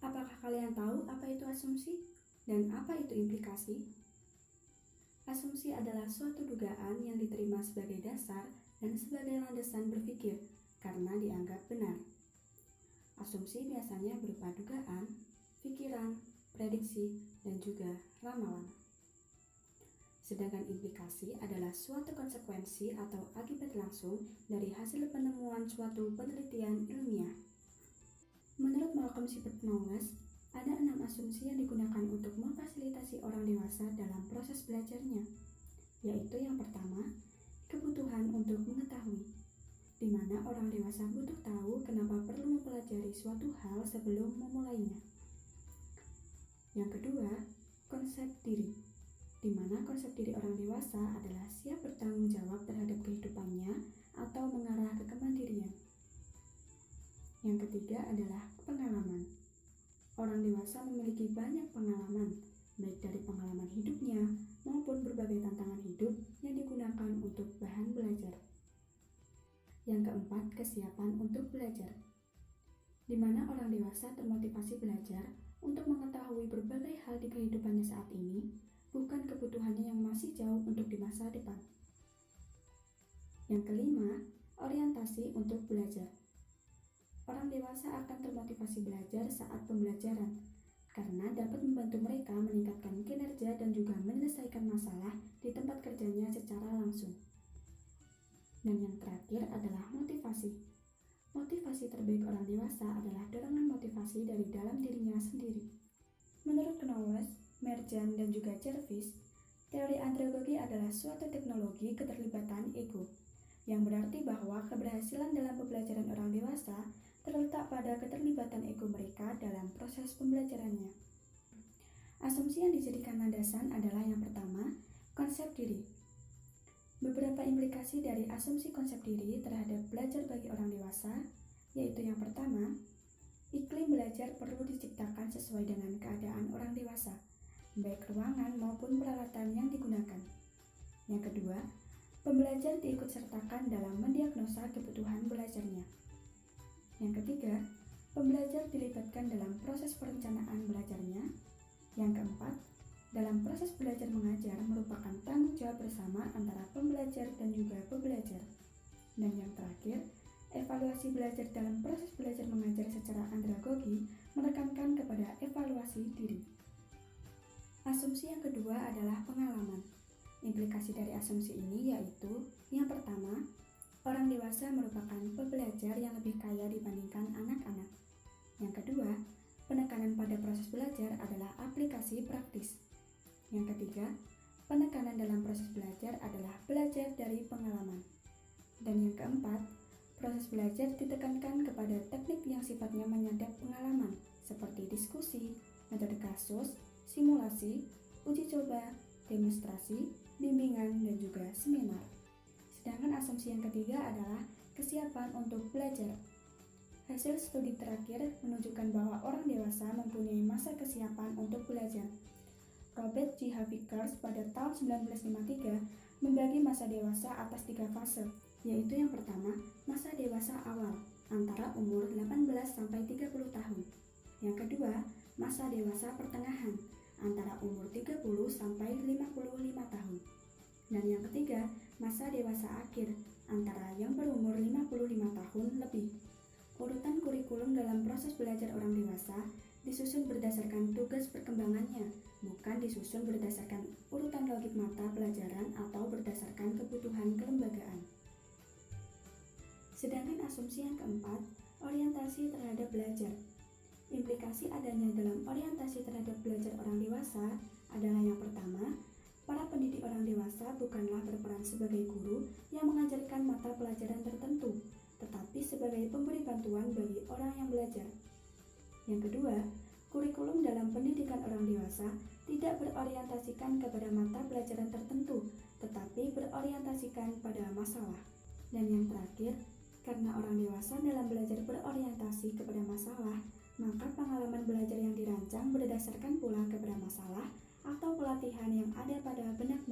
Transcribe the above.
Apakah kalian tahu apa itu asumsi dan apa itu implikasi? Asumsi adalah suatu dugaan yang diterima sebagai dasar dan sebagai landasan berpikir karena dianggap benar. Asumsi biasanya berupa dugaan, pikiran, prediksi, dan juga ramalan. Sedangkan implikasi adalah suatu konsekuensi atau akibat langsung dari hasil penemuan suatu penelitian ilmiah. Menurut Malcolm Siebert Knowles, ada 6 asumsi yang digunakan untuk memfasilitasi orang dewasa dalam proses belajarnya, yaitu yang pertama, kebutuhan untuk mengetahui, di mana orang dewasa butuh tahu kenapa perlu mempelajari suatu hal sebelum memulainya. Yang kedua, konsep diri, di mana konsep diri orang dewasa adalah siap bertanggung jawab terhadap kehidupannya atau mengarah ke kemandirian. Yang ketiga adalah pengalaman. Orang dewasa memiliki banyak pengalaman, baik dari pengalaman hidupnya maupun berbagai tantangan hidup yang digunakan untuk bahan belajar. Yang keempat, kesiapan untuk belajar, di mana orang dewasa termotivasi belajar untuk mengetahui berbagai hal di kehidupannya saat ini, bukan kebutuhannya yang masih jauh untuk di masa depan. Yang kelima, orientasi untuk belajar. Orang dewasa akan termotivasi belajar saat pembelajaran, karena dapat membantu mereka meningkatkan kinerja dan juga menyelesaikan masalah di tempat kerjanya secara langsung. Dan yang terakhir adalah motivasi. Motivasi terbaik orang dewasa adalah dorongan motivasi dari dalam dirinya sendiri. Menurut Knowles, Merjan, dan juga Jervis, teori andragogi adalah suatu teknologi keterlibatan ego, yang berarti bahwa keberhasilan dalam pembelajaran orang dewasa terletak pada keterlibatan ego mereka dalam proses pembelajarannya. Asumsi yang dijadikan landasan adalah yang pertama, konsep diri. Beberapa implikasi dari asumsi konsep diri terhadap belajar bagi orang dewasa, yaitu yang pertama, iklim belajar perlu diciptakan sesuai dengan keadaan orang dewasa, baik ruangan maupun peralatan yang digunakan. Yang kedua, pembelajar diikutsertakan dalam mendiagnosa kebutuhan belajarnya. Yang ketiga, pembelajar dilibatkan dalam proses perencanaan belajarnya. Yang keempat, dalam proses belajar mengajar merupakan tanggung jawab bersama antara pembelajar dan juga pembelajar. Dan yang terakhir, evaluasi belajar dalam proses belajar mengajar secara andragogi menekankan kepada evaluasi diri. Asumsi yang kedua adalah pengalaman. Implikasi dari asumsi ini yaitu, yang pertama, orang dewasa merupakan pembelajar yang lebih kaya dibandingkan anak-anak. Yang kedua, penekanan pada proses belajar adalah aplikasi praktis. Yang ketiga, penekanan dalam proses belajar adalah belajar dari pengalaman. Dan yang keempat, proses belajar ditekankan kepada teknik yang sifatnya menyadap pengalaman, seperti diskusi, metode kasus, simulasi, uji coba, demonstrasi, bimbingan, dan juga seminar. Sedangkan asumsi yang ketiga adalah kesiapan untuk belajar. Hasil studi terakhir menunjukkan bahwa orang dewasa mempunyai masa kesiapan untuk belajar. Robert G. Vickers pada tahun 1953 membagi masa dewasa atas 3 fase, yaitu yang pertama, masa dewasa awal, antara umur 18 sampai 30 tahun. Yang kedua, masa dewasa pertengahan, antara umur 30 sampai 55 tahun. Dan yang ketiga, masa dewasa akhir, antara yang berumur 55 tahun lebih. Urutan kurikulum dalam proses belajar orang dewasa disusun berdasarkan tugas perkembangannya, bukan disusun berdasarkan urutan logik mata pelajaran atau berdasarkan kebutuhan kelembagaan. Sedangkan asumsi yang keempat, orientasi terhadap belajar. Implikasi adanya dalam orientasi terhadap belajar orang dewasa adalah yang pertama, para pendidik orang dewasa bukanlah berperan sebagai guru yang mengajarkan mata pelajaran tertentu, tetapi sebagai pemberi bantuan bagi orang yang belajar. Yang kedua, kurikulum dalam pendidikan orang dewasa tidak berorientasikan kepada mata pelajaran tertentu, tetapi berorientasikan pada masalah. Dan yang terakhir, karena orang dewasa dalam belajar berorientasi kepada masalah, maka pengalaman belajar yang dirancang berdasarkan pula kepada masalah atau pelatihan yang ada pada benak